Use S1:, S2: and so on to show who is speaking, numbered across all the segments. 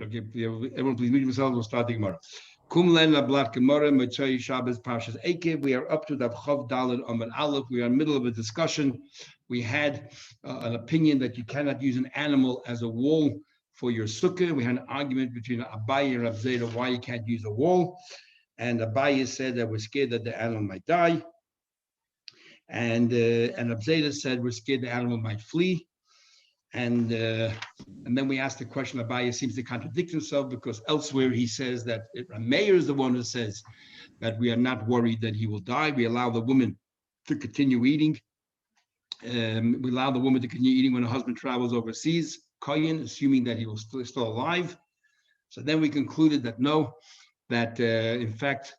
S1: Okay, everyone please mute yourselves. We'll start the Gemara. Kum len lablat Gemara Motzei Shabbos Parshas Ekev. We are up to the Chav Daled Amud Aleph. We are in the middle of a discussion. We had an opinion that you cannot use an animal as a wall for your sukkah. We had an argument between Abaye and Rav Zera why you can't use a wall. And Abaye said that we're scared that the animal might die. And Rav Zera said we're scared the animal might flee. And then we asked the question, Abaye seems to contradict himself because elsewhere he says that Meir is the one who says that we are not worried that he will die. We allow the woman to continue eating. We allow the woman to continue eating when her husband travels overseas, Koyin, assuming that he was still alive. So then we concluded that no, that in fact,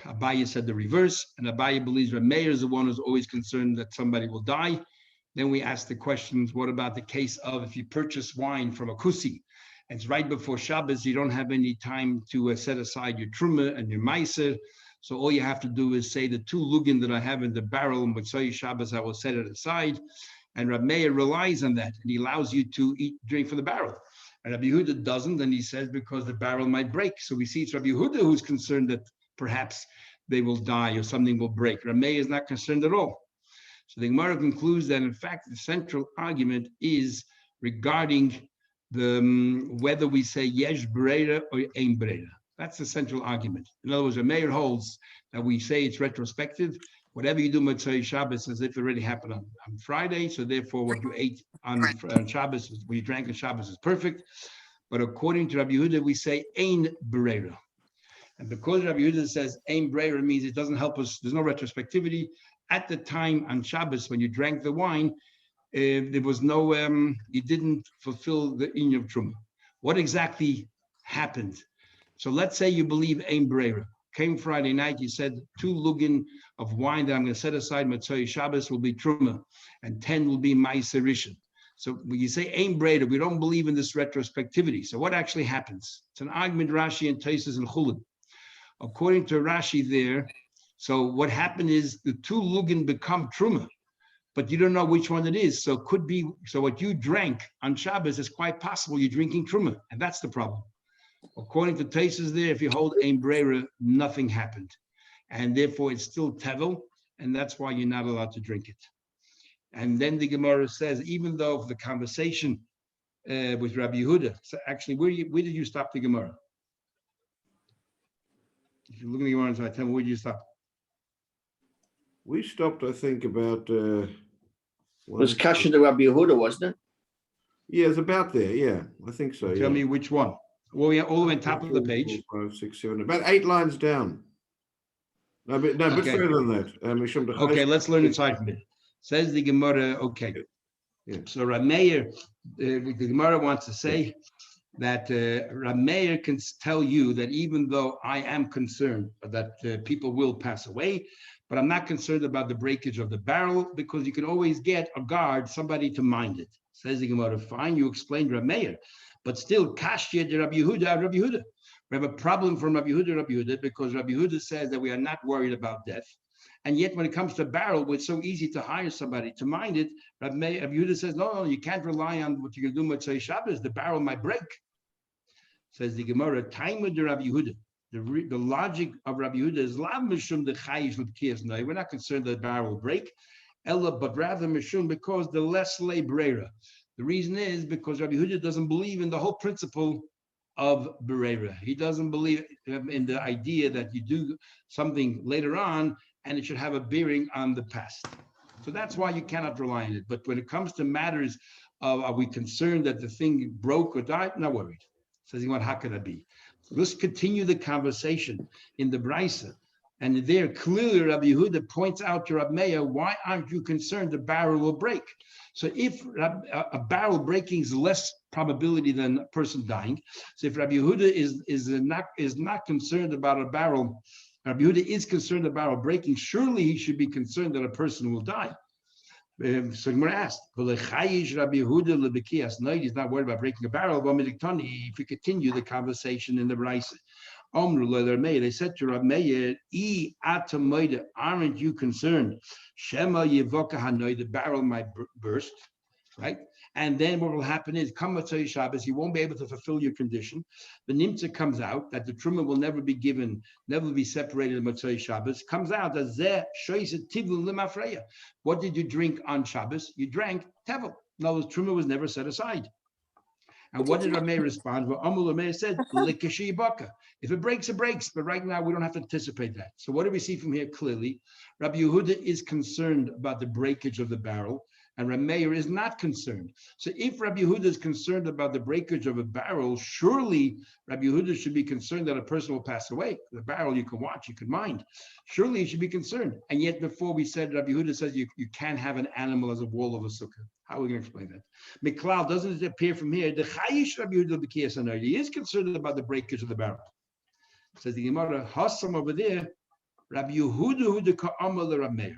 S1: Abaye said the reverse, and Abaye believes that Meir is the one who's always concerned that somebody will die. Then we asked the questions, what about the case of if you purchase wine from a kusi, and it's right before Shabbos, you don't have any time to set aside your truma and your meiser, so all you have to do is say the 2 lugin that I have in the barrel, and Motzei Shabbos, I will set it aside. And Rab Meir relies on that, and he allows you to drink from the barrel. And Rabbi Yehuda doesn't, and he says because the barrel might break. So we see it's Rabbi Yehuda who's concerned that perhaps they will die or something will break. Rab Meir is not concerned at all. So the Gemara concludes that, in fact, the central argument is regarding the whether we say yesh breira or ein breira. That's the central argument. In other words, the Meir holds that we say it's retrospective. Whatever you do Motzei Shabbos as if it already happened on Friday. So therefore, what you ate on Shabbos, what you drank on Shabbos is perfect. But according to Rabbi Yehuda, we say ein breira. And because Rabbi Yehuda says ein breira means it doesn't help us, there's no retrospectivity. At the time on Shabbos, when you drank the wine, there was no, you didn't fulfill the inyan of Truma. What exactly happened? So let's say you believe ein breira. Came Friday night, you said 2 lugin of wine that I'm going to set aside, Motzei Shabbos will be Truma, and 10 will be Ma'aser Rishon. So when you say ein breira, we don't believe in this retrospectivity. So what actually happens? It's an argument Rashi and Tosfos and Chulin. According to Rashi there, so what happened is the 2 lugin become truma, but you don't know which one it is. So it could be, so what you drank on Shabbos is quite possible you're drinking truma, and that's the problem. According to Tosfos there, if you hold ein breira, nothing happened, and therefore it's still tevel, and that's why you're not allowed to drink it. And then the Gemara says, even though the conversation with Rabbi Yehuda, so actually, where did you stop the Gemara? If you look at the Gemara, so tell me, where did you stop?
S2: We stopped, I think, about...
S3: it was Kasha to Rabbi Yehuda, wasn't it?
S2: Yeah, it's about there, yeah. I think so,
S1: Tell me which one. Well, we are all the way on top of the page.
S2: 4, 5, 6, 7, about 8 lines down. No, but further than that.
S1: Okay, let's learn inside from it. Says the Gemara, okay.
S2: Yeah.
S1: So Rab Meir, the Gemara wants to say that Rab Meir can tell you that even though I am concerned that people will pass away, but I'm not concerned about the breakage of the barrel because you can always get a guard, somebody to mind it. Says the Gemara, fine, you explained Rab Meir, but still, Kashya de Rabbi Yehuda. We have a problem from Rabbi Yehuda, because Rabbi Yehuda says that we are not worried about death. And yet when it comes to barrel, it's so easy to hire somebody to mind it. Rabbi Yehuda says, no, you can't rely on what you're going to do Motzei Shabbos, the barrel might break. Says the Gemara, time with the Rabbi Yehuda. The logic of Rabbi Yehuda is lav mishum the chayish l'bkiyas noi. We're not concerned that the barrel will break, ella, but rather mishum because the less le breira. The reason is because Rabbi Yehuda doesn't believe in the whole principle of breira. He doesn't believe in the idea that you do something later on and it should have a bearing on the past. So that's why you cannot rely on it. But when it comes to matters of are we concerned that the thing broke or died, not worried. Says, how could that be? So let's continue the conversation in the Brisa. And there clearly Rabbi Yehuda points out to Rabbi Meir, why aren't you concerned the barrel will break? So if a barrel breaking is less probability than a person dying, so if Rabbi Yehuda is not concerned about a barrel, Rabbi Yehuda is concerned about a breaking, surely he should be concerned that a person will die. So Gemara asked, Rabbi Yehuda no, he's not worried about breaking a barrel. If we continue the conversation in the Brisa, they said to Rav Meir, aren't you concerned? Shema Yevoka Hanoi, the barrel might burst, right? And then what will happen is, come Motzei Shabbos, you won't be able to fulfill your condition. The Nimtza comes out that the Truma will never be given, never be separated in Motzei Shabbos. Comes out that Zeh Shoyse Tivul Limafreya. What did you drink on Shabbos? You drank Tevel. No, Truma was never set aside. And what did Rameh respond? Well, Rameh said, Likashi Baka. If it breaks, it breaks. But right now, we don't have to anticipate that. So what do we see from here clearly? Rabbi Yehuda is concerned about the breakage of the barrel, and Rameh is not concerned. So if Rabbi Yehuda is concerned about the breakage of a barrel, surely Rabbi Yehuda should be concerned that a person will pass away. The barrel you can watch, you can mind. Surely he should be concerned. And yet before we said, Rabbi Yehuda says you can't have an animal as a wall of a sukkah. How are we going to explain that? Miklal, doesn't it appear from here? The Chayish Rabbi Yehuda b'kiyas anar. He is concerned about the breakage of the barrel. Says the Gemara, Hassam over there, Rabbi Yehuda who the ka'amal Rameir.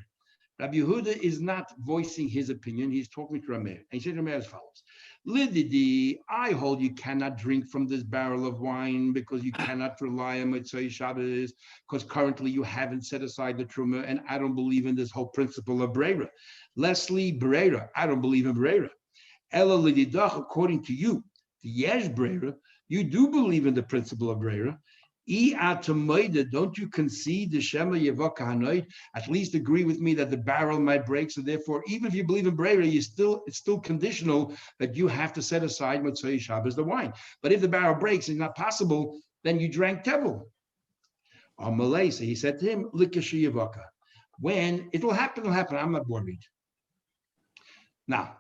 S1: Rabbi Yehuda is not voicing his opinion. He's talking to Rameir. And he said to Rameir as follows. Lididi, I hold you cannot drink from this barrel of wine because you cannot rely on Motzei Shabbos because currently you haven't set aside the Truma, and I don't believe in this whole principle of Breira. Leslie Breira, I don't believe in Breira. Ella Lididach, according to you, the Yesh Breira, you do believe in the principle of Breira. Don't you concede the Shema Yevaka Hanoid? At least agree with me that the barrel might break. So therefore, even if you believe in Breira, it's still conditional that you have to set aside Motzei Shabbos, the wine. But if the barrel breaks, it's not possible, then you drank Tevel. On Malay, so he said to him, Likashi Yevaka. When it'll happen, I'm not worried. Now,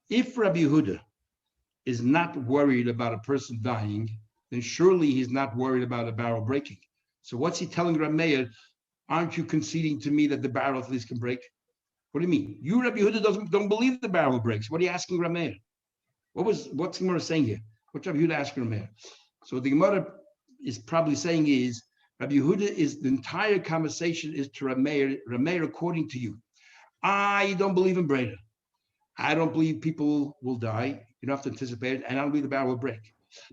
S1: if Rabbi Yehuda is not worried about a person dying, then surely he's not worried about a barrel breaking. So what's he telling Rameir? Aren't you conceding to me that the barrel at least can break? What do you mean? You, Rabbi Yehuda, don't believe the barrel breaks. What are you asking Rameir? What's the Gemara saying here? What's Rabbi Yehuda asking Rameir? So the Gemara is probably saying is, Rabbi Yehuda is, the entire conversation is to Rameir, according to you. I don't believe in Breira. I don't believe people will die. You don't have to anticipate it, and I don't believe the barrel will break.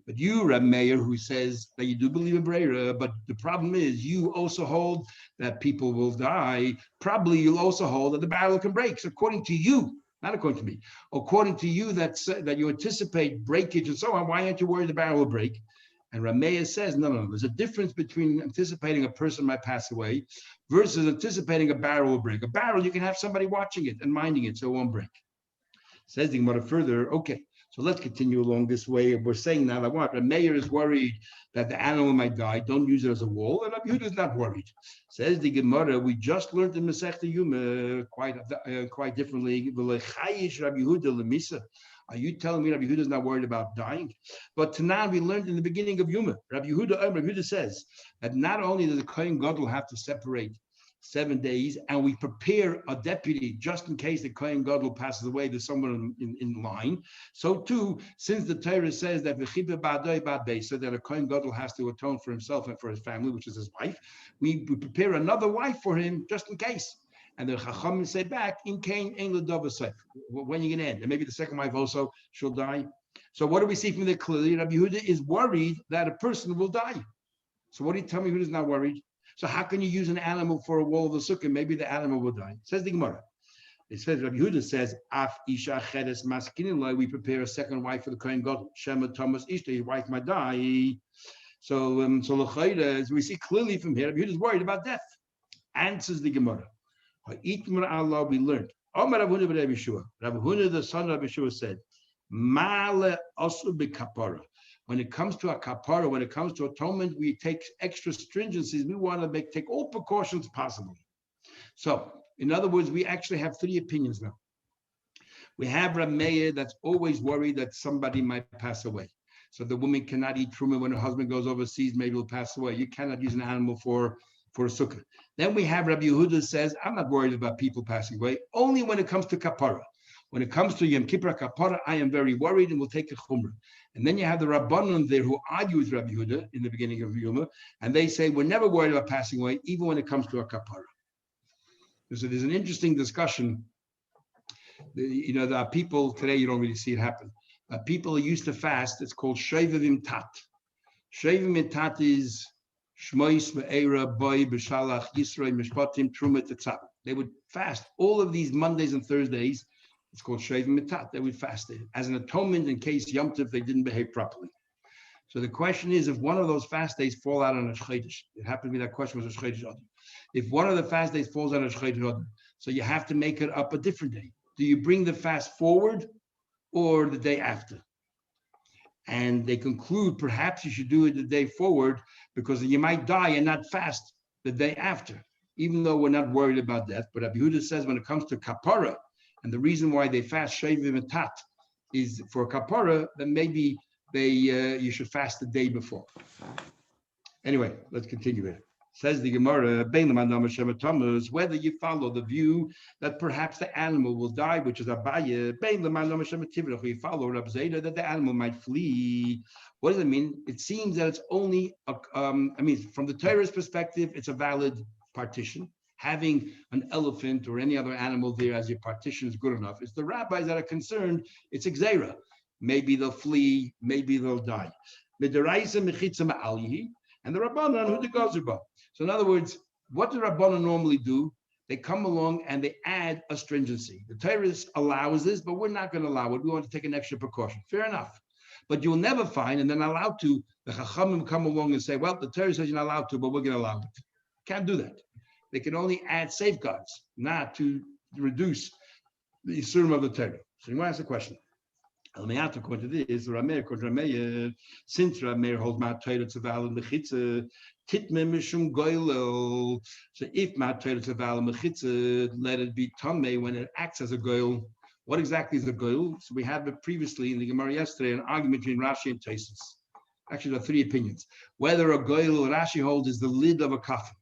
S1: But you, Reb Meir, who says that you do believe in Breira, but the problem is you also hold that people will die. Probably you'll also hold that the barrel can break. So according to you, not according to me, according to you that you anticipate breakage and so on, why aren't you worried the barrel will break? And Rameir says, no. There's a difference between anticipating a person might pass away versus anticipating a barrel will break. A barrel, you can have somebody watching it and minding it so it won't break. Says the Gemara further, okay. So let's continue along this way. We're saying now that what? Rameir is worried that the animal might die. Don't use it as a wall. And Rabbi Yehuda is not worried. Says the Gemara, we just learned in Masechta Yuma quite differently. Are you telling me Rabbi Yehuda is not worried about dying? But tonight we learned in the beginning of Yuma, Rabbi Yehuda says that not only does the Kohen Gadol have to separate 7 days, and we prepare a deputy just in case the Kohen Gadol passes away, there's someone in line. So too, since the Torah says that so that a Kohen Gadol has to atone for himself and for his family, which is his wife, we prepare another wife for him just in case. And the Chachamim say back, in Cain, when are you going to end? And maybe the second wife also, she'll die. So what do we see from there clearly? Rabbi Yehuda is worried that a person will die. So what do you tell me who's not worried? So how can you use an animal for a wall of the sukkah? Maybe the animal will die. Says the Gemara. It says, Rabbi Yehuda says, Af isha chedes maskinilai, we prepare a second wife for the Kohen Gadol. Shema Thomas Ishta, his wife might die. So l'chayda, as we see clearly from here, Rabbi Yehuda is worried about death. Answers the Gemara. Ha'itmar Allah, we learned. Omar Rav Huna b'Rabbi Yeshua. Rav Huna, the son of Rabbi Yeshua, said, Ma'ale asu b'kapara. When it comes to a kapara, when it comes to atonement, we take extra stringencies. We want to take all precautions possible. So, in other words, we actually have 3 opinions now. We have Rameir that's always worried that somebody might pass away. So the woman cannot eat truma when her husband goes overseas, maybe he'll pass away. You cannot use an animal for a sukkah. Then we have Rabbi Yehuda says, I'm not worried about people passing away, only when it comes to kapara. When it comes to Yom Kippur Kapara, I am very worried and will take a chumrah. And then you have the Rabbanon there who argue with Rabbi Yehuda in the beginning of Yoma, and they say we're never worried about passing away, even when it comes to a kapara. So there's an interesting discussion. There are people today, you don't really see it happen. People who used to fast, it's called Shevivim Tat. Shevivim Tat is Shmois, Me'era, Boy, B'Shalach, Yisroi, Mishpatim, Trumat, Tetzaveh. They would fast all of these Mondays and Thursdays It's called Shavim Mitat. They would fast it as an atonement in case Yom Tov they didn't behave properly. So the question is, if one of those fast days fall out on a Shchedish, it happened to be that question was a Shchedish Adam. If one of the fast days falls on a Shchedish Adam, so you have to make it up a different day. Do you bring the fast forward or the day after? And they conclude perhaps you should do it the day forward because you might die and not fast the day after, even though we're not worried about death. But Rabbi Yehuda says when it comes to kapara, and the reason why they fast Shavim Mitat is for kapara, then maybe you should fast the day before. Anyway, let's continue here. Says the Gemara, whether you follow the view that perhaps the animal will die, which is Abaye, you follow Rab Zayda that the animal might flee. What does it mean? It seems that it's only, from the Torah's perspective, it's a valid partition. Having an elephant or any other animal there as your partition is good enough. It's the rabbis that are concerned, it's a gzeira. Maybe they'll flee, maybe they'll die. And the Rabbanan who the Gazurba. So in other words, what the Rabbanan normally do, they come along and they add a stringency. The Torah allows this, but we're not going to allow it. We want to take an extra precaution. Fair enough. But you'll never find, and they're not allowed to, the Chachamim come along and say, well, the Torah says you're not allowed to, but we're going to allow it. Can't do that. They can only add safeguards, not to reduce the Yisurim of the Torah. So you want to ask the question. According to this, since Rameir holds my Torah to valid mechitza, titme mishum goylel. So if my Torah to valid mechitza, let it be tamei when it acts as a goyl. What exactly is a goyl? So we had previously in the Gemara yesterday an argument between Rashi and Tosfos. Actually, there are three opinions. Whether a goyl Rashi holds is the lid of a coffin.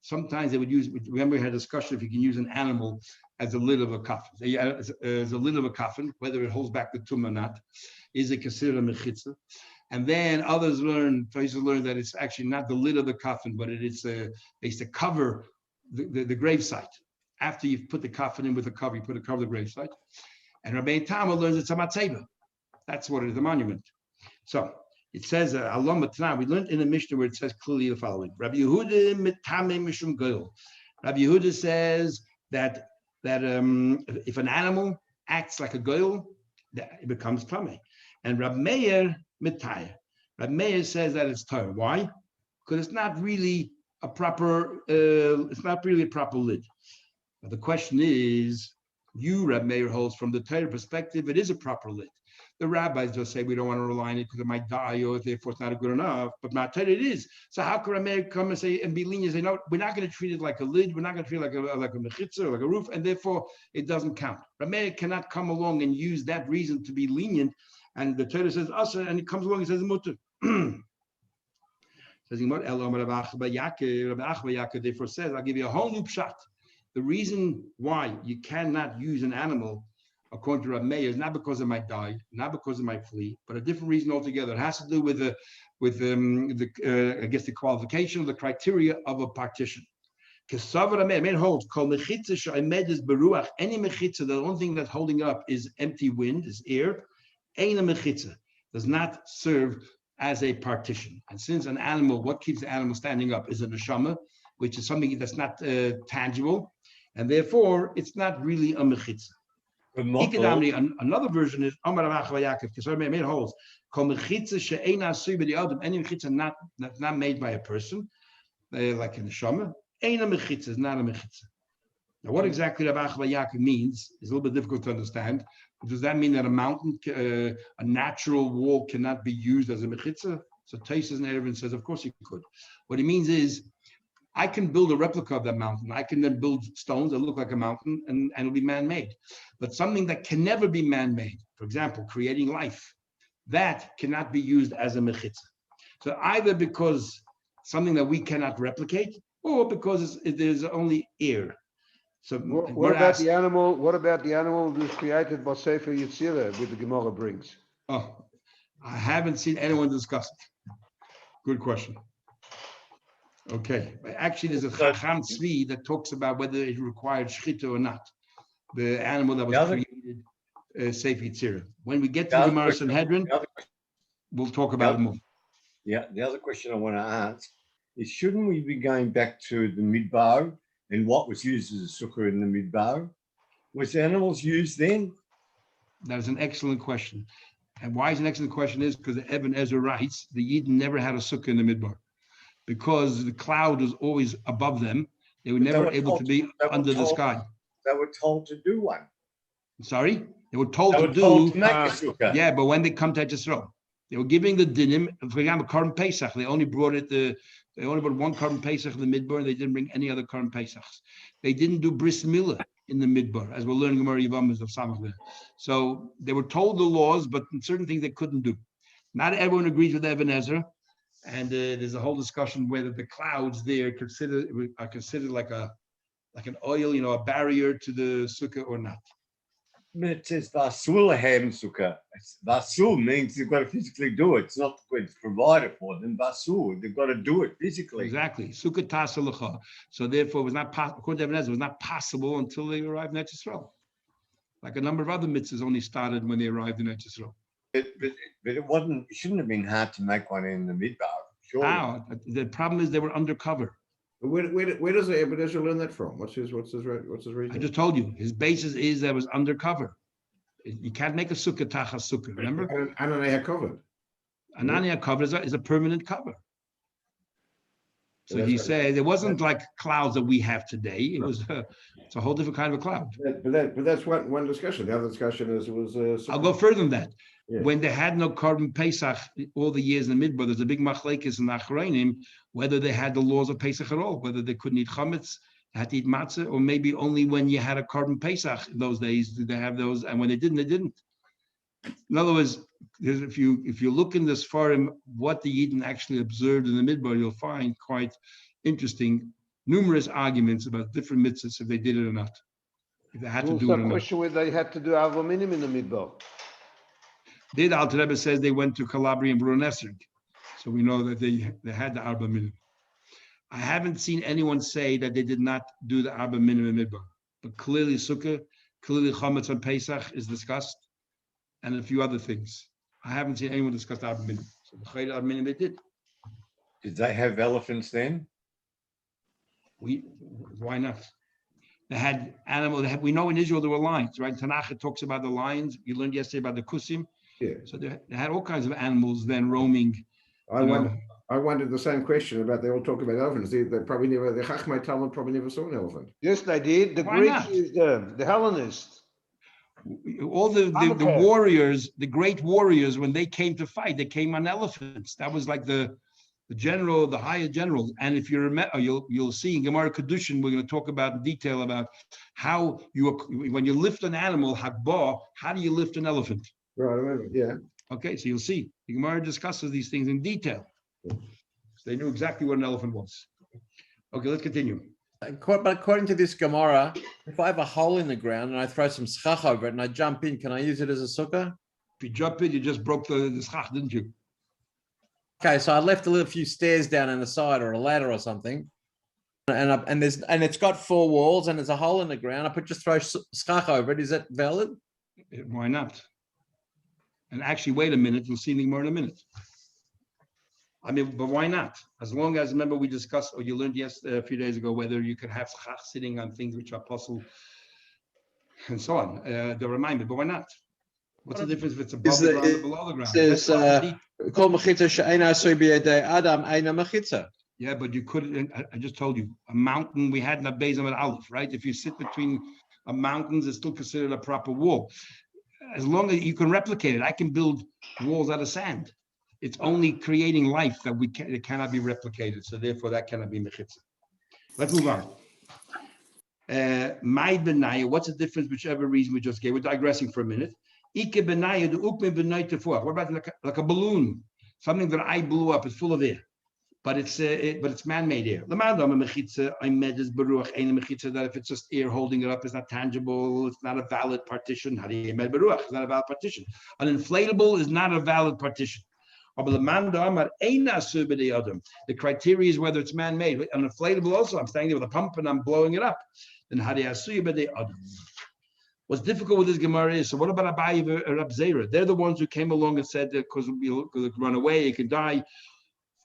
S1: Sometimes they would use. Remember, we had a discussion if you can use an animal as a lid of a coffin. As a lid of a coffin, whether it holds back the tumah or not, is it considered a mechitza? And then others learn that it's actually not the lid of the coffin, but it's to cover the gravesite. After you've put the coffin in with the cover, you put a cover the gravesite. And Rabbi Tama learns it's a matzeva. That's what it is, the monument. So it says, Allah Matna, we learned in the Mishnah where it says clearly the following. Rabbi Yehuda mitame mishum goyl. Rabbi Yehuda says that if an animal acts like a goyl, it becomes tamei. And Rab Meir mitaya. Rab Meir says that it's Torah. Why? Because it's not really a proper lid. But the question is, Rab Meir holds from the Torah perspective, it is a proper lid. The rabbis just say we don't want to rely on it because it might die or therefore it's not good enough. But Matar it is. So how can Rameir come and say and be lenient? Say no, we're not going to treat it like a lid. We're not going to treat it like a mechitza or like a roof, and therefore it doesn't count. Rameir cannot come along and use that reason to be lenient. And the Torah says asa, and he comes along and says mutter. Says Rabbi Achba therefore says, I'll give you a whole new pshat. The reason why you cannot use an animal according to Rabbi Meir, is not because it might die, not because it might flee, but a different reason altogether. It has to do with the qualification of the criteria of a partition. Any mechitza, the only thing that's holding up is empty wind, is air. Ein mechitza does not serve as a partition. And since an animal, what keeps the animal standing up is a neshama, which is something that's not tangible, and therefore it's not really a mechitza. Another version is Amar Rav Yaakov, because I made holes. Any mechitza that's not made by a person, like in the Shama, ain't a mechitza, is not a mechitza. Now, what exactly Rav Yaakov means is a little bit difficult to understand. Does that mean that a mountain, a natural wall, cannot be used as a mechitza? So Tosfos and Erevin says, of course he could. What he means is, I can build a replica of that mountain. I can then build stones that look like a mountain and it'll be man-made. But something that can never be man-made, for example, creating life, that cannot be used as a mechitza. So either because something that we cannot replicate, or because there's only air. So
S4: what about the animal? What about the animal that was created by Sefer Yetzirah, which the Gemara brings?
S1: Oh, I haven't seen anyone discuss it. Good question. Okay, actually, there's a Chacham Tzvi that talks about whether it required shchita or not. The animal that was created, Sefer Yetzirah. When we get to the Gemara Sanhedrin, we'll talk about it more.
S5: Yeah, the other question I want to ask is, shouldn't we be going back to the midbar and what was used as a sukkah in the midbar? Was animals used then?
S1: That is an excellent question. And why is an excellent question is because Ibn Ezra writes the Yidden never had a sukkah in the midbar because the cloud was always above them. They were never able to be under the sky.
S5: They were told to do one.
S1: Sorry? They were told
S5: They
S1: to
S5: were
S1: do.
S5: told to make a sukkah.
S1: Yeah, but when they come to Yisrael, they were giving the dinim. For example, Korban Pesach, they only brought one Korban Pesach in the midbar, and they didn't bring any other Korban Pesachs. They didn't do bris milah in the midbar, as we're learning Gemara Yevamos of Samach. So they were told the laws, but certain things they couldn't do. Not everyone agrees with Ibn Ezra, and there's a whole discussion whether the clouds there are considered like an oil, a barrier to the sukkah or not.
S5: It says Vasul Hem Sukkah. Vasul means you've got to physically do it. It's not it's provided for them. Vasul, they've got to do it physically.
S1: Exactly. Sukkah Tasalacha. So therefore, it was not according to Ibn Ezra, it was not possible until they arrived in Eretz Yisrael. Like a number of other mitzvahs only started when they arrived in Eretz Yisrael.
S5: But it shouldn't have been hard to make one in the midbar. Sure.
S1: Now, the problem is they were undercover.
S2: Where does the Ibn Ezra learn that from? What's his reason?
S1: I just told you his basis is that it was undercover. You can't make a sukkah tachas sukkah. Remember,
S2: Ananiah covered.
S1: Ananiah cover is a permanent cover. So he said it wasn't like clouds that we have today. It's a whole different kind of a cloud.
S2: But that's one discussion. The other discussion is it was.
S1: I'll go further than that.
S2: Yeah.
S1: When they had no Korban Pesach all the years in the midbar, there's a big machlekes in Achronim whether they had the laws of Pesach at all, whether they couldn't eat chametz, had to eat matzah, or maybe only when you had a Korban Pesach in those days did they have those, and when they didn't, they didn't. In other words, if you look in this forum, what the Yidden actually observed in the midbar, you'll find quite interesting, numerous arguments about different mitzvahs if they did it or not, if they had to do it or not.
S4: Question where they had to do Arba Minim in the midbar.
S1: Did Alter Rebbe says they went to Calabria and Brunesserg, so we know that they had the Arba Minim. I haven't seen anyone say that they did not do the Arba Minim in midbar, but clearly Sukkah, clearly Chametz on Pesach is discussed, and a few other things. I haven't seen anyone discuss the Arba Minim. So the Chayil Arba Minim they did.
S5: Did they have elephants then?
S1: Why not? They had animals. We know in Israel there were lions, right? Tanakh it talks about the lions. You learned yesterday about the kusim.
S2: Yeah.
S1: So they had all kinds of animals then roaming.
S2: I wondered the same question about they all talk about elephants. They probably never. The Chachmei Talmud probably never saw an elephant.
S4: Yes, they did. The
S1: Why
S4: Greeks
S1: not?
S4: used them. The Hellenists.
S1: All the warriors, the great warriors, when they came to fight, they came on elephants. That was like the general, the higher generals. And if you remember, you'll see in Gemara Kedushin, we're going to talk about in detail about how when you lift an animal, hakbah, how do you lift an elephant?
S2: Right, I remember. Yeah.
S1: Okay, so you'll see. The Gemara discusses these things in detail. So they knew exactly what an elephant was. Okay, let's continue.
S6: But according to this Gemara, if I have a hole in the ground and I throw some schach over it and I jump in, can I use it as a sukkah?
S1: If you jump in, you just broke the schach, didn't you?
S6: Okay, so I left a little few stairs down on the side or a ladder or something, and it's got 4 walls and there's a hole in the ground. I just throw schach over it. Is that valid?
S1: Why not? And actually, wait a minute. You'll see more in a minute. I mean, but why not? As long as, remember, we discussed, or you learned a few days ago, whether you could have schach sitting on things which are possible, and so on. The reminder, but why not? What's the difference if it's above the ground or below the ground? Yeah, but you couldn't. I just told you, a mountain. We had in Bezam and Aleph, right? If you sit between mountains, it's still considered a proper wall. As long as you can replicate it, I can build walls out of sand. It's only creating life that it cannot be replicated. So therefore, that cannot be mechitza. Let's move on. My benaya. What's the difference? Whichever reason we just gave. We're digressing for a minute. Ike benaya the ukme benaya. What about like a balloon? Something that I blew up. It's full of air, but it's man-made air. That if it's just air holding it up, it's not tangible. It's not a valid partition. It's not a valid partition. An inflatable is not a valid partition. The criteria is whether it's man-made. An inflatable also, I'm standing there with a pump and I'm blowing it up. Then what's difficult with this Gemara is, so what about Abaye or Rab Zera? They're the ones who came along and said that because we'll run away, you can die.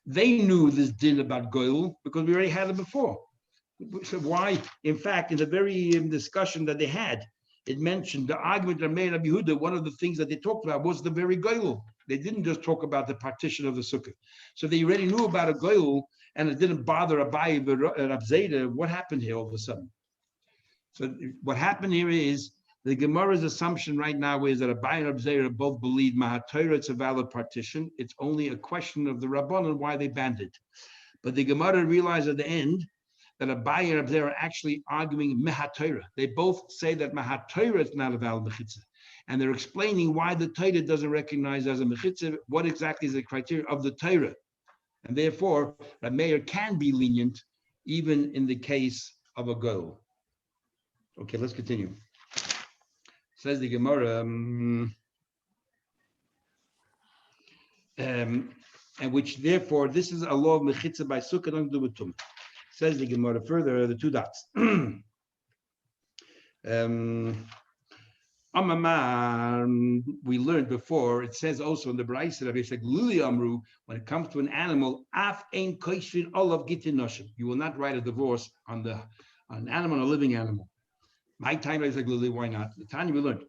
S1: They knew this din about Goyl because we already had it before. So why, in fact, in the very discussion that they had, it mentioned the argument that made Rabbi Yehuda. One of the things that they talked about was the very goyel. They didn't just talk about the partition of the sukkah. So they already knew about a goyel, and it didn't bother Abaye and Rab Zeda. What happened here all of a sudden? So what happened here is the Gemara's assumption right now is that Abaye and Rab Zeda both believe Mahatorah, it's a valid partition. It's only a question of the Rabbanan why they banned it. But the Gemara realized at the end that Abaye and Rab Zeda are actually arguing Mehatorah. They both say that Mehatorah is not a valid mechitza. And they're explaining why the Torah doesn't recognize as a mechitza, what exactly is the criteria of the Torah. And therefore, a mayor can be lenient even in the case of a goal. Okay, let's continue. Says the Gemara, and which therefore, this is a law of mechitza by sukkah, don't do with tum. Says the Gemara further, the two dots. We learned before, it says also in the Braisa, when it comes to an animal, you will not write a divorce on an animal, a living animal. My time is like Lily, why not? The time we learned.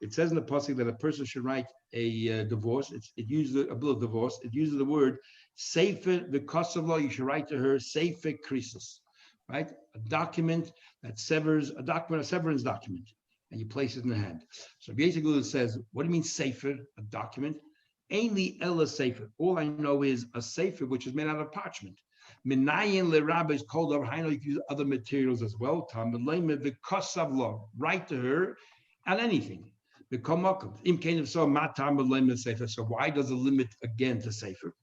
S1: It says in the pasuk that a person should write a divorce. It uses a bill of divorce. It uses the word sefer the cost of law. You should write to her sefer krisis, right? A document that severs, a severance document. And you place it in the hand. So basically it says, what do you mean sefer, a document? Ainly ella sefer. All I know is a sefer, which is made out of parchment. Minayin le rabbi is called over. I know you can use other materials as well. The cost of law. Write to her on anything. So why does it limit again to sefer?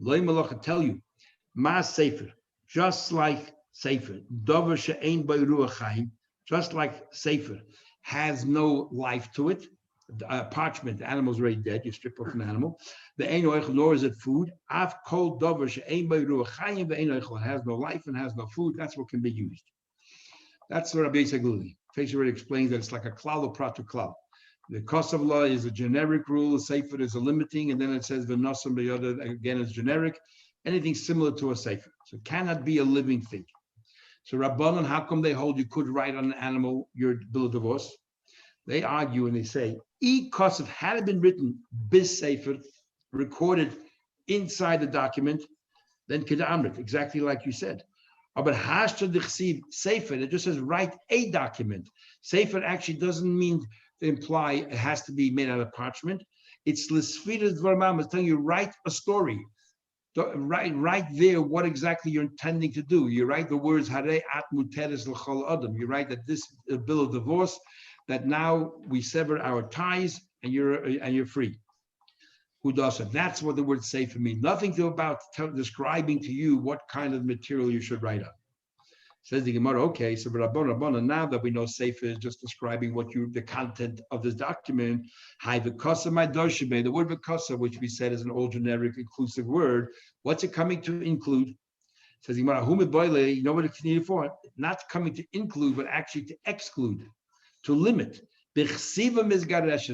S1: I tell you, ma sefer, just like sefer, dover she'ein by ruach chaim, just like sefer has no life to it. Parchment, the animal's already dead. You strip off an animal. The ein oichel, nor is it food. Av kol dover she'ein by ruach chaim ve'ein oichel. It has no life and has no food. That's what can be used. That's what Rabbi Yitzchak Face already explains that it's like a klal or prat to klal. The cost of law is a generic rule. Sefer is a limiting, and then it says v'nosam b'yoda again is generic. Anything similar to a sefer. So it cannot be a living thing. So Rabbanan, how come they hold you could write on an animal your bill of divorce? They argue and they say, if had it been written bis sefer, recorded inside the document, then kedamrit, exactly like you said. But hashta d'chsiv sefer, it just says write a document. Sefer actually doesn't mean to imply it has to be made out of parchment. It's l'sfiras dvarmam, it's telling you write a story. Right there, what exactly you're intending to do. You write the words Harei at muteres l'chol adam. You write that this bill of divorce, that now we sever our ties and you're free. Who does it? That's what the word sefer means. Nothing about describing to you what kind of material you should write on. Says the Gemara, okay, so Rabbana, now that we know sefer is just describing the content of this document, the word v'kasa, which we said is an all generic inclusive word, what's it coming to include? Says the Gemara, you know what it's needed for? Not coming to include, but actually to exclude, to limit. The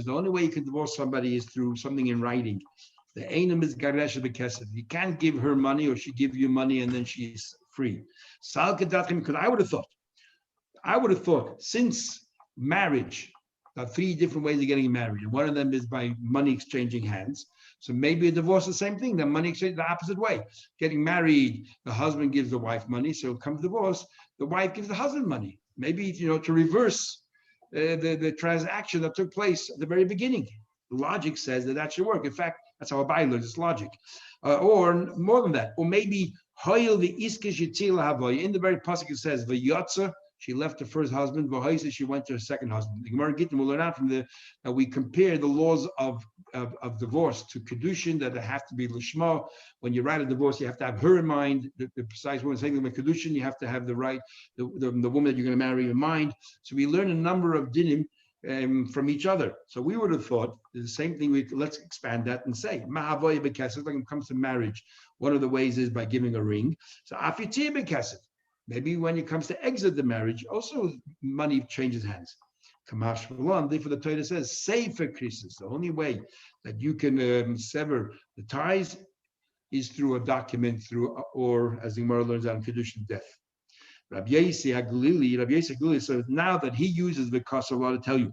S1: only way you can divorce somebody is through something in writing. The einam is garesh b'kesed. You can't give her money or she give you money and then she's free. Because I would have thought, since marriage, there are three different ways of getting married, and one of them is by money exchanging hands. So maybe a divorce is the same thing. The money exchange the opposite way. Getting married, the husband gives the wife money. So comes divorce, the wife gives the husband money. Maybe to reverse the transaction that took place at the very beginning. Logic says that should work. In fact, that's how a Bible learns. It's logic, or more than that, or maybe in the very pasuk it says v'yotza, she left her first husband. V'hoisa, she went to her second husband. The Gemara Gittin will learn out from that we compare the laws of divorce to kedushin, that it have to be lishma. When you write a divorce, you have to have her in mind. The precise woman saying with kedushin, you have to have the right, the woman that you're going to marry in mind. So we learn a number of dinim from each other. So we would have thought the same thing. Let's expand that and say ma'avoy b'kesed. When it comes to marriage, one of the ways is by giving a ring. So afitir b'kesed. Maybe when it comes to exit the marriage, also money changes hands. Kamash v'lon. Therefore, the Torah says sefer krisis. The only way that you can sever the ties is through a document, or as the Gemara learns out in kedushin, death. Rabbi Yossi Haglili, so now that he uses the Kasavah to tell you,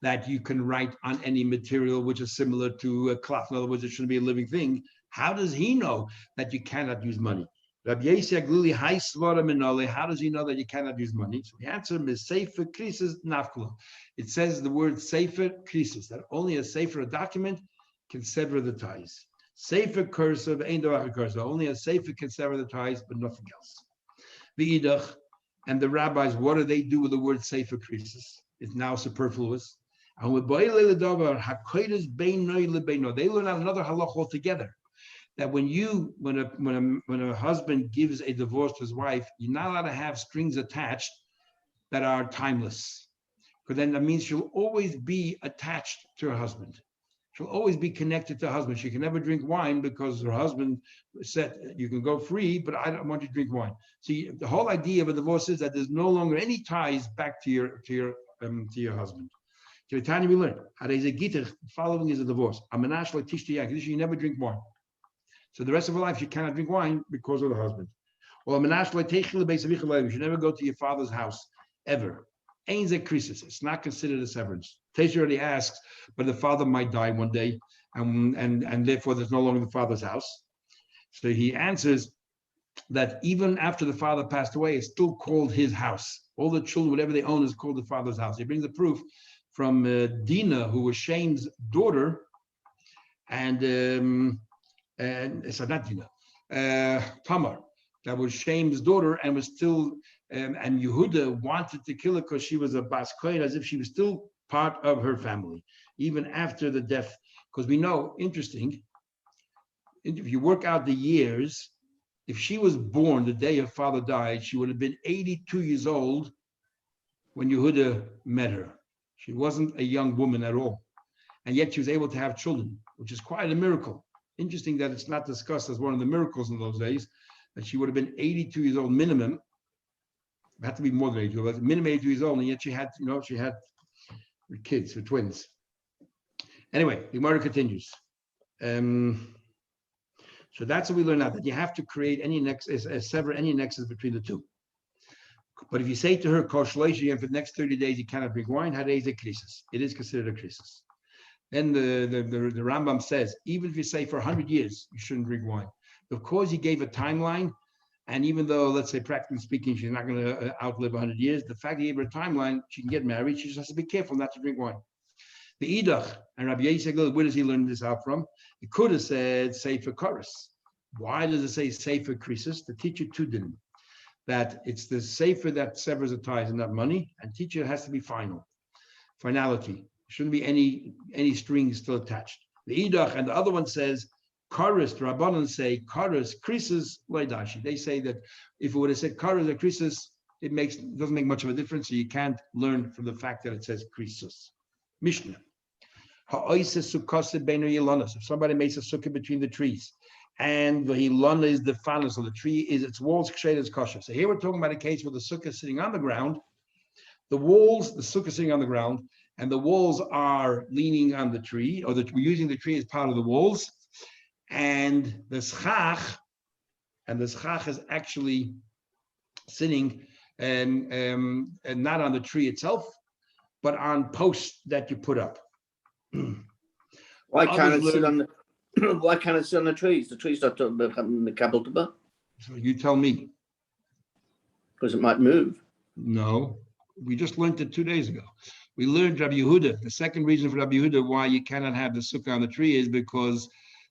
S1: that you can write on any material which is similar to a cloth. In other words, it shouldn't be a living thing. How does he know that you cannot use money? Rabbi Yosef Glili, how does he know that you cannot use money? So the answer is sefer krisis nafkula. It says the word sefer krisis, that only a sefer, a document, can sever the ties. Sefer cursive, ain't cursive. Only a sefer can sever the ties, but nothing else. The idach and the rabbis, what do they do with the word sefer krisis? It's now superfluous. And with they learn out another halach altogether. That when a husband gives a divorce to his wife, you're not allowed to have strings attached that are timeless, because then that means she'll always be attached to her husband. She'll always be connected to her husband. She can never drink wine because her husband said you can go free, but I don't want you to drink wine. See, the whole idea of a divorce is that there's no longer any ties back to your husband. So Tanya, we learn following is a divorce. You never drink wine. So the rest of her life, she cannot drink wine because of the husband. Well, you should never go to your father's house, ever. It's not considered a severance. Taisha already asks, but the father might die one day, and therefore there's no longer the father's house. So he answers that even after the father passed away, it's still called his house. All the children, whatever they own, is called the father's house. He brings the proof from Dinah, who was Shame's daughter, and so not Dinah, Tamar, that was Shame's daughter, and was still, and Yehuda wanted to kill her because she was a bas kohen, as if she was still part of her family, even after the death. Because we know, interesting, if you work out the years, if she was born the day her father died, she would have been 82 years old when Yehuda met her. She wasn't a young woman at all. And yet she was able to have children, which is quite a miracle. Interesting that it's not discussed as one of the miracles in those days, that she would have been 82 years old minimum. It had to be more than 82, but minimum 82 years old, and yet she had her kids, her twins. Anyway, the Gemara continues. So that's what we learn now, that you have to create any nexus, sever any nexus between the two. But if you say to her, for the next 30 days you cannot drink wine, it is considered a krisis. Then the Rambam says, even if you say for 100 years you shouldn't drink wine, because he gave a timeline, and even though, let's say, practically speaking, she's not going to outlive 100 years, the fact he gave her a timeline, she can get married, she just has to be careful not to drink wine. The idach and Rabbi Yosef, where does he learn this out from? He could have said sefer chorus. Why does it say sefer krisis? The teacher too didn't. That it's the sefer that severs the ties and not money, and teacher has to be finality. Shouldn't be any strings still attached. The idach and the other one says chorus. The Rabbanan say chorus krisis loidashi. They say that if it would have said chorus or krisis, it doesn't make much of a difference. So you can't learn from the fact that it says krisis. Mishnah. If somebody makes a sukkah between the trees, and the hilana is the fanas, so the tree is its walls as kosher. So here we're talking about a case where the sukkah is sitting on the ground, the sukkah is sitting on the ground, and the walls are leaning on the tree, or we're using the tree as part of the walls, and the schach is actually sitting and not on the tree itself, but on posts that you put up.
S3: Why can't it sit on the why can't it sit on the trees? The trees not talking about having the kabel to bar.
S1: So you tell me.
S3: Because it might move.
S1: No, we just learned it 2 days ago. We learned Rabbi Yehuda. The second reason for Rabbi Yehuda why you cannot have the sukkah on the tree is because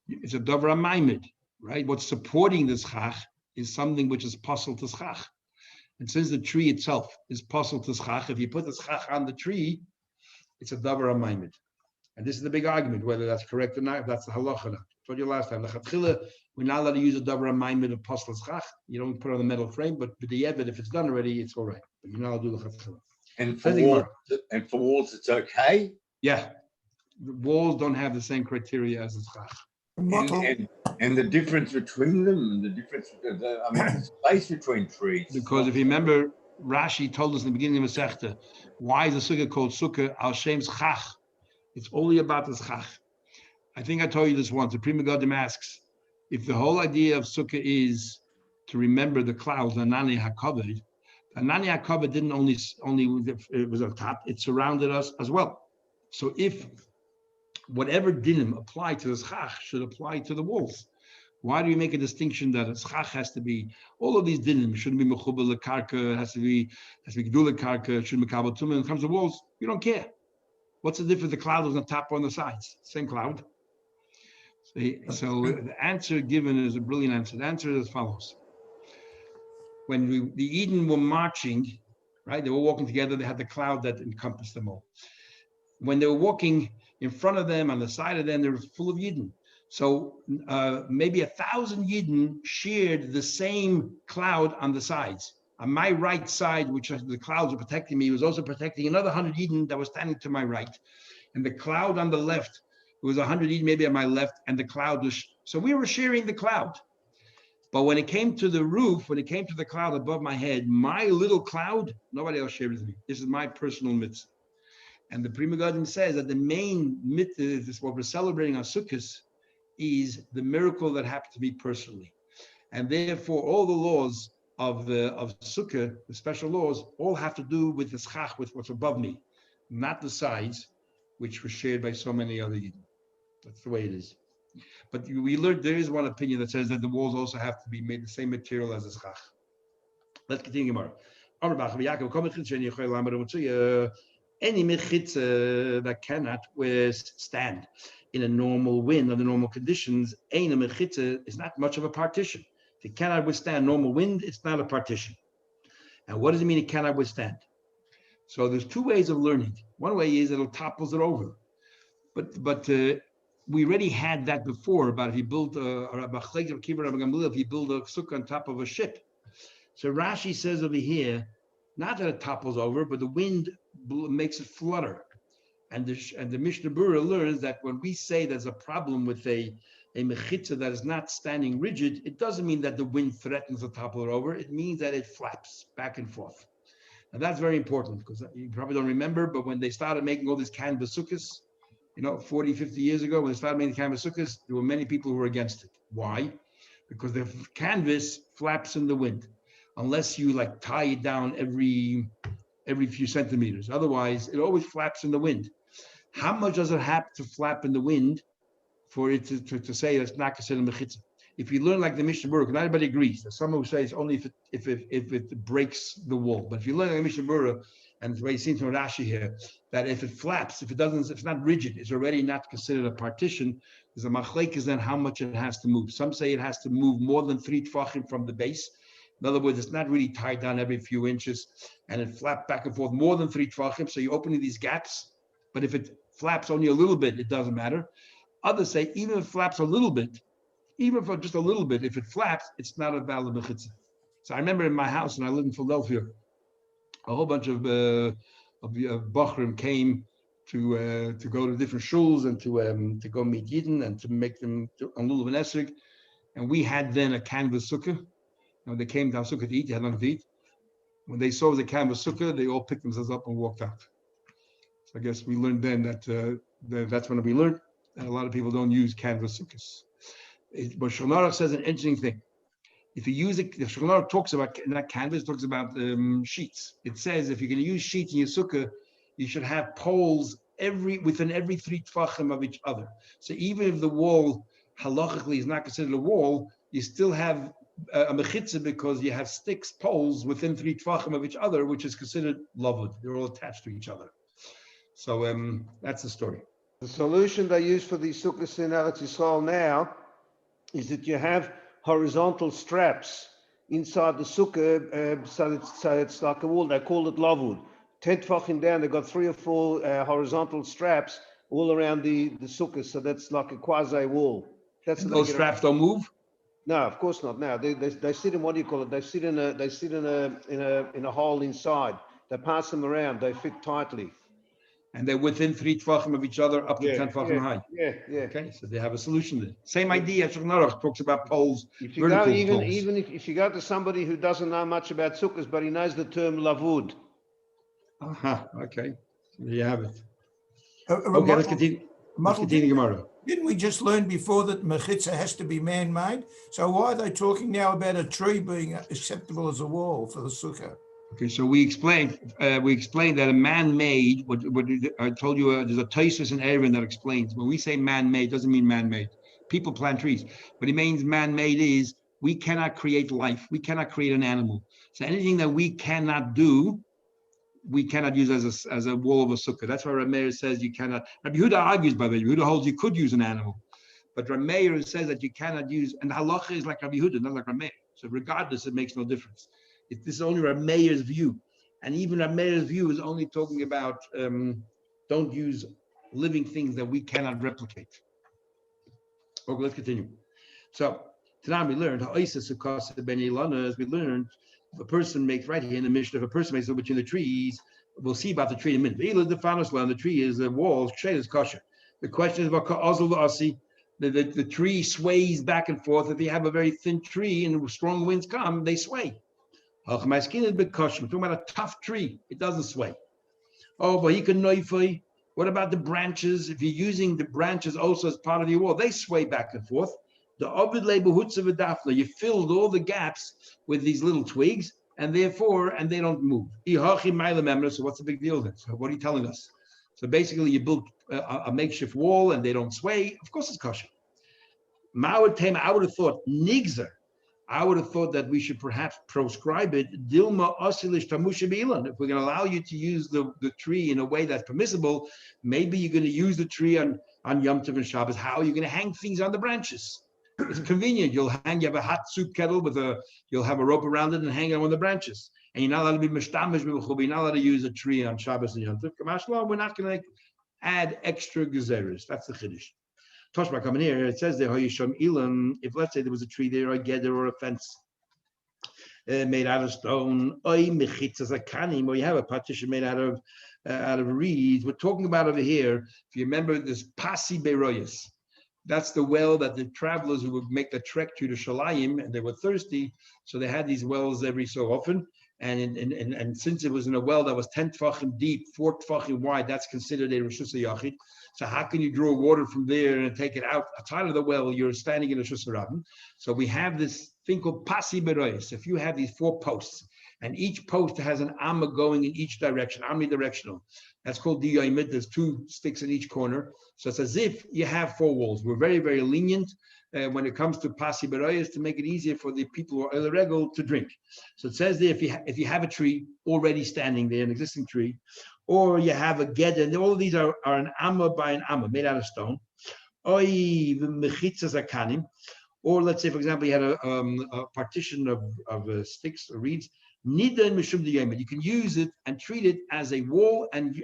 S1: it's a davar maimed, right? What's supporting the schach is something which is possible to schach. And since the tree itself is possible to schach, if you put the schach on the tree, it's a davar maimed. And this is the big argument, whether that's correct or not, if that's the halacha or not. I told you last time, the chatchila, we're not allowed to use a davar maimed of posel schach. You don't put it on the metal frame, but the evid, if it's done already, it's all right. But you're not allowed to do the chatchila.
S5: And for walls, it's okay.
S1: Yeah, the walls don't have the same criteria as the schach.
S5: And the difference between them, the space between trees.
S1: Because if you remember, Rashi told us in the beginning of the Masechta, why is the sukkah called sukkah al shem schach? It's only about the schach. I think I told you this once. The Pri Megadim asks, if the whole idea of sukkah is to remember the clouds, Anani HaKavod, Anani HaKavod didn't only it was on top, it surrounded us as well. So if whatever dinim apply to the schach should apply to the walls, why do you make a distinction that a schach has to be all of these dinim shouldn't be mechubel karka, has to be gedula karka, shouldn't be kabel tumah? When it comes to walls, you don't care. What's the difference? The cloud is on top or on the sides, same cloud. So the answer given is a brilliant answer. The answer is as follows: when the Eden were marching, right? They were walking together. They had the cloud that encompassed them all. When they were walking in front of them, on the side of them, they were full of Yidden. So maybe 1,000 Yidden shared the same cloud on the sides. On my right side, which the clouds were protecting me, was also protecting another 100 Yidden that was standing to my right. And the cloud on the left, it was 100 Yidden maybe on my left, and the cloud was, so we were sharing the cloud. But when it came to the roof, when it came to the cloud above my head, my little cloud, nobody else shared with me. This is my personal mitzvah. And the Pri Megadim says that the main mitzvah, is what we're celebrating on Sukkot, is the miracle that happened to me personally. And therefore, all the laws of Sukkah, the special laws, all have to do with the schach, with what's above me, not the sides, which were shared by so many other Yidden. That's the way it is. But we learned there is one opinion that says that the walls also have to be made the same material as the schach. Let's continue tomorrow. Any mechitza that cannot stand in a normal wind under normal conditions, any mechitza is not much of a partition. If it cannot withstand normal wind, it's not a partition. And what does it mean it cannot withstand? So there's two ways of learning. One way is it'll topples it over, but we already had that before about if you build if you build a sukkah on top of a ship. So Rashi says over here, not that it topples over, but the wind makes it flutter. And the Mishnah Berurah learns that when we say there's a problem with a mechitza that is not standing rigid, it doesn't mean that the wind threatens to topple it over. It means that it flaps back and forth. And that's very important because you probably don't remember, but when they started making all these canvas sukkahs, 40, 50 years ago, when they started making canvas sukkahs, there were many people who were against it. Why? Because the canvas flaps in the wind, unless you like tie it down every few centimeters. Otherwise, it always flaps in the wind. How much does it have to flap in the wind for it to say it's not considered mechitza? If you learn like the Mishnah Berurah, not everybody agrees. There's some who say it's only if it breaks the wall. But if you learn like the Mishnah Berurah, and the way it seems from Rashi here, that if it flaps, if it's not rigid, it's already not considered a partition. There's a machlekes then how much it has to move. Some say it has to move more than 3 tefachim from the base. In other words, it's not really tied down every few inches, and it flapped back and forth more than 3 tefachim. So you're opening these gaps. But if it flaps only a little bit, it doesn't matter. Others say even if it flaps a little bit, even for just a little bit, if it flaps, it's not a valid mechitza. So I remember in my house, and I lived in Philadelphia, a whole bunch of Bachrim came to go to different shuls and to go meet Yidden and to make them on Lulav and Esrig. And we had then a canvas sukkah. When they came down sukkah to eat, they had nothing to eat. When they saw the canvas sukkah, they all picked themselves up and walked out. So I guess we learned then that that's when we learned that a lot of people don't use canvas sukkahs. But Shulchan Aruch says an interesting thing. If you use it, the Shulchan Aruch talks about not canvas, talks about sheets. It says if you're going to use sheets in your sukkah, you should have poles within every 3 tefachim of each other. So even if the wall halachically is not considered a wall, you still have a mechitza because you have poles within 3 tefachim of each other, which is considered lavud. They're all attached to each other. So that's the story.
S4: The solution they use for these sukkahs in Eretz Yisrael now is that you have horizontal straps inside the sukkah, so it's like a wall. They call it lavud. 10 tefachim down, they've got 3 or 4 horizontal straps all around the sukkah, so that's like a quasi wall.
S1: Those straps don't move?
S4: No, of course not. No, they sit in, what do you call it? They sit in a hole inside. They pass them around. They fit tightly.
S1: And they're within 3 tefachim of each other, up to 10 tefachim high.
S4: Yeah.
S1: Okay, so they have a solution there. Same idea. Shulchan Aruch talks about poles.
S4: If you go, even if you go to somebody who doesn't know much about sukkahs, but he knows the term lavud.
S1: Okay. There you have it.
S7: Okay,
S1: let's continue Gemara.
S7: Didn't we just learn before that mechitza has to be man-made? So why are they talking now about a tree being acceptable as a wall for the sukkah?
S1: Okay, so we explained that a man-made. What I told you, there's a Taisus in Aaron that explains when we say man-made doesn't mean man-made. People plant trees, but it means man-made is we cannot create life. We cannot create an animal. So anything that we cannot do, we cannot use as a wall of a sukkah. That's why Rameir says you cannot. Rabbi Yehuda argues, by the way. Yehuda holds you could use an animal, but Rameir says that you cannot use. And halacha is like Rabbi Yehuda, not like Rameir. So regardless, it makes no difference. This is only Rameir's view, and even Rameir's view is only talking about don't use living things that we cannot replicate. Okay, let's continue. So tonight we learned how Isis as we learned if a person makes right here in the Mishnah, if a person makes it between the trees, we'll see about the tree in a minute. The tree is the walls, shade is kosher. The question is about Ka'azul Asi. The tree sways back and forth. If you have a very thin tree and strong winds come, they sway. My skin is big kosher. We're talking about a tough tree, it doesn't sway. Oh, but he can noify. What about the branches? If you're using the branches also as part of your wall, they sway back and forth. The Ovid label Hutzavadafla, you filled all the gaps with these little twigs, and they don't move. So what's the big deal then? So what are you telling us? So basically, you built a makeshift wall and they don't sway. Of course, it's kosher. I would have thought nigzer. I would have thought that we should perhaps proscribe it. Dilma osilish tamusha bilan. If we're going to allow you to use the tree in a way that's permissible, maybe you're going to use the tree on Yom Tov and Shabbos. How are you going to hang things on the branches? It's convenient. You have a hot soup kettle you'll have a rope around it and hang it on the branches. And you're not allowed to be mishtamish, you're not allowed to use a tree on Shabbos and Yom Tov. We're not going to add extra gezeres. That's the chiddush. Toshma coming here, it says there, if let's say there was a tree there, or a gather or a fence made out of stone, or you have a partition made out of reeds. We're talking about over here, if you remember this Pasi Beroyas. That's the well that the travelers who would make the trek to the Shalayim, and they were thirsty, so they had these wells every so often. And since it was in a well that was 10 tfachim deep, 4 tfachim wide, that's considered a Rishus HaYachid. So how can you draw water from there and take it outside of the well? You're standing in a Rishus HaRabim. So we have this thing called Pasi Berois. If you have these 4 posts, and each post has an amma going in each direction, omnidirectional. That's called diyayimid. There's 2 sticks in each corner. So it's as if you have 4 walls. We're very, very lenient when it comes to Pasi Berois to make it easier for the people who are el-regel to drink. So it says there, if you have a tree already standing there, an existing tree, or you have a geder, and all of these are an amma by an amma, made out of stone. Or let's say, for example, you had a partition of sticks or reeds. You can use it and treat it as a wall and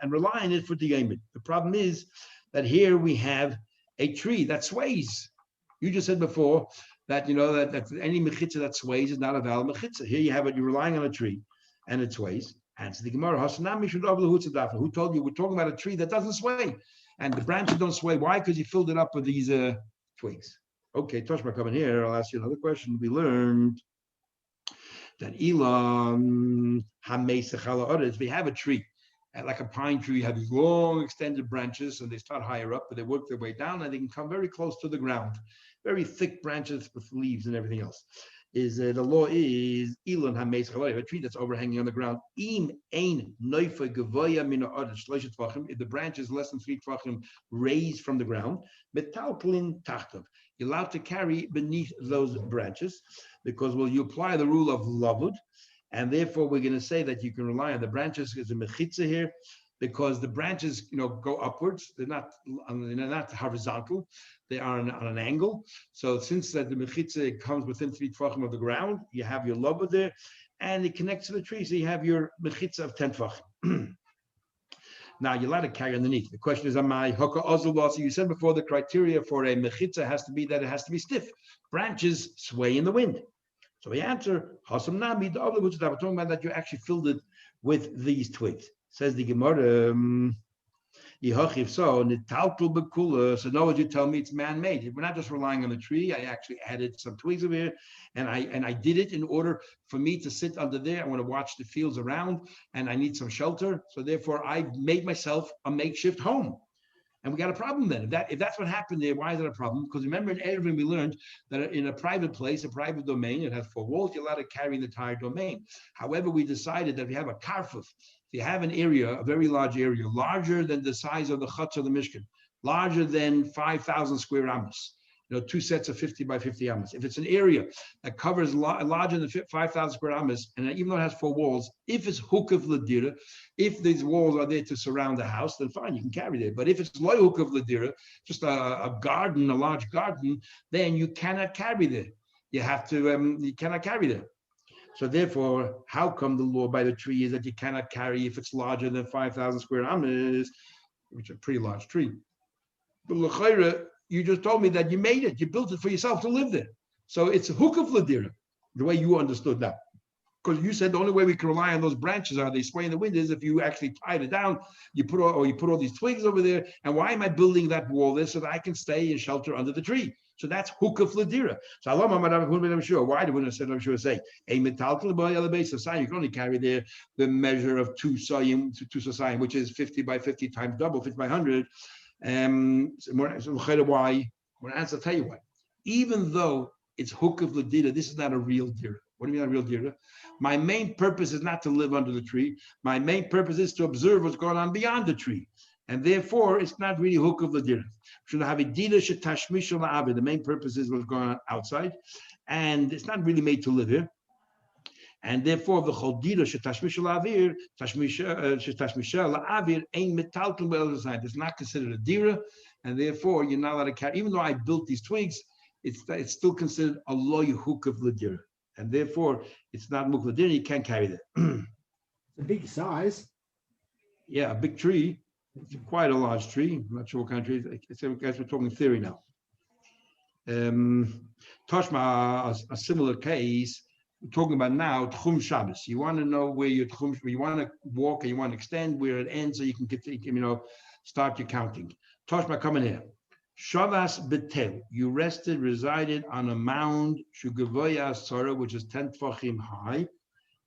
S1: rely on it for diyamid. The problem is that here we have a tree that sways. You just said before that that any mechitza that sways is not a valid mechitza. Here you have it, you're relying on a tree and it sways. Answer the Gemara. Who told you we're talking about a tree that doesn't sway? And the branches don't sway. Why? Because you filled it up with these twigs. Okay, Toshma coming here. I'll ask you another question. We learned that Elam if we have a tree, like a pine tree, you have these long extended branches, and they start higher up, but they work their way down, and they can come very close to the ground. Very thick branches with leaves and everything else. The law is Elam a tree that's overhanging on the ground. If the branch is less than 3 tfachim raised from the ground, you're allowed to carry beneath those branches, because you apply the rule of lavud, and therefore we're going to say that you can rely on the branches as a mechitza here, because the branches go upwards. They're not horizontal, they are on an angle. So since that the mechitza comes within 3 tfachim of the ground, you have your lavud there, and it connects to the tree, so you have your mechitza of 10 tfachim. Now you're allowed to carry underneath. The question is, you said before the criteria for a mechitza has to be that it has to be stiff. Branches sway in the wind. So we answer, Hasam Nabi, the other, which is we're talking about that you actually filled it with these twigs. Says the Gemara, so now what you tell me it's man-made. We're not just relying on the tree. I actually added some twigs over here, and I did it in order for me to sit under there. I want to watch the fields around, and I need some shelter. So therefore, I made myself a makeshift home. And we got a problem then. If that's what happened there, why is it a problem? Because remember in Eruvin we learned that in a private place, a private domain, it has 4 walls, you're allowed to carry the entire domain. However, we decided that if you have a karfuf, if you have an area, a very large area, larger than the size of the chutz of the Mishkan, larger than 5,000 square amas, 2 sets of 50 by 50 amas. If it's an area that covers larger than 5,000 square amas, and even though it has 4 walls, if it's hukav ladira, if these walls are there to surround the house, then fine, you can carry there. But if it's loy hukav ladira, just a garden, a large garden, then you cannot carry there. You have to, you cannot carry there. So therefore, how come the law by the tree is that you cannot carry if it's larger than 5,000 square amas, which is a pretty large tree? But l'chayra, you just told me that you made it. You built it for yourself to live there. So it's a hukav ladira, the way you understood that. Because you said the only way we can rely on those branches are they sway in the wind is if you actually tied it down, you put all these twigs over there. And why am I building that wall there so that I can stay and shelter under the tree? So that's hukav ladira. So Allah I'm sure. Why do we say I'm sure say a metaltal by other base of sign? You can only carry there the measure of 2 sayim, which is 50 by 50 times double, 50 by 100. Why? We're answer tell you why. Even though it's hukav ladira, this is not a real dira. What do you mean a real dira? My main purpose is not to live under the tree. My main purpose is to observe what's going on beyond the tree. And therefore, it's not really hukav ladira. Should have a dira shetashmish la'avid. The main purpose is what's going on outside. And it's not really made to live here. And therefore, the chodira shetashmish la'avir, shetashmish la'avir, ain't metalton well designed. It's not considered a dira. And therefore, you're not allowed to carry, even though I built these twigs, it's still considered a loy hukav ladira. And therefore, it's not mukh ladira, you can't carry that.
S8: It's a big size.
S1: Yeah, a big tree. It's quite a large tree. I'm not sure what kind of tree. I guess we're talking theory now. Toshma, a similar case, we're talking about now Tchum Shabbos. You want to know where your Tchum, you want to walk and you want to extend where it ends so you can start your counting. Toshma, come in here. Shavas betel, you resided on a mound, Shugavoya Sora, which is 10 tfachim high,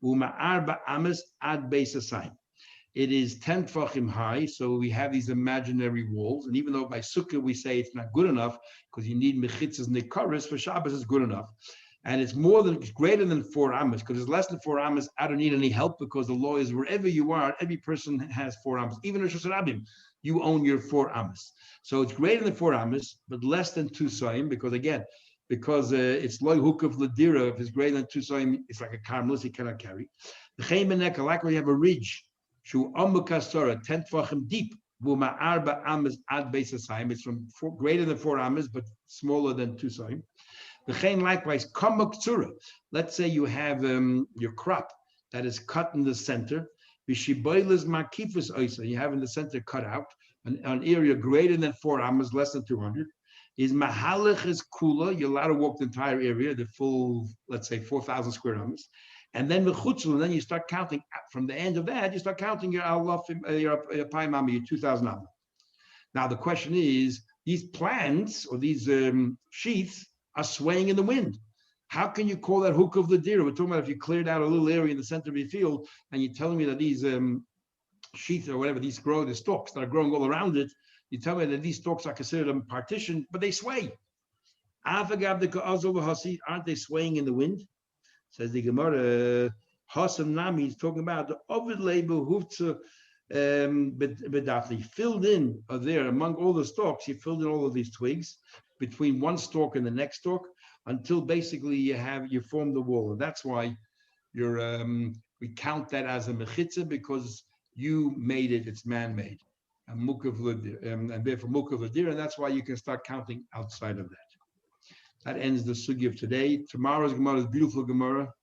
S1: Uma'arba Amas ad Beis Asayim. It is 10 tfachim high, so we have these imaginary walls. And even though by Sukkah we say it's not good enough because you need mechitzas nekaris, for Shabbos it's good enough. And it's greater than 4 amas, because it's less than 4 amas. I don't need any help because the law is wherever you are, every person has 4 amas. Even Rosh Hashanah, you own your 4 amas. So it's greater than 4 amas, but less than 2 soim, because it's loy hukav ladira. If it's greater than 2 soim, it's like a karmelis, you cannot carry. The chaymeneka, like when you have a ridge, shu amukasora, 10 tfachim deep, v'uma arba amas ad beis asayim. It's from greater than 4 amas, but smaller than 2 soim. Likewise, let's say you have your crop that is cut in the center. You have in the center cut out an area greater than 4 amas, less than 200. Is mahalach is kula. You're allowed to walk the entire area, the full, let's say 4,000 square amas. And then then you start counting from the end of that. You start counting your paimama, your 2,000 amas. Now the question is, these plants or these sheaths are swaying in the wind. How can you call that hukav ladira? We're talking about if you cleared out a little area in the center of your field and you're telling me that these sheaths or whatever, the stalks that are growing all around it, you tell me that these stalks are considered a partition, but they sway. Aren't they swaying in the wind? Says the Gemara, Hasam Nami is talking about the Ovid label Hufza Bedafli. Filled in there among all the stalks, you filled in all of these twigs between one stalk and the next stalk until basically you form the wall. And that's why we count that as a mechitza because you made it, it's man-made. And therefore mukav ladir, and that's why you can start counting outside of that. That ends the sugi of today. Tomorrow's Gemara is beautiful Gemara.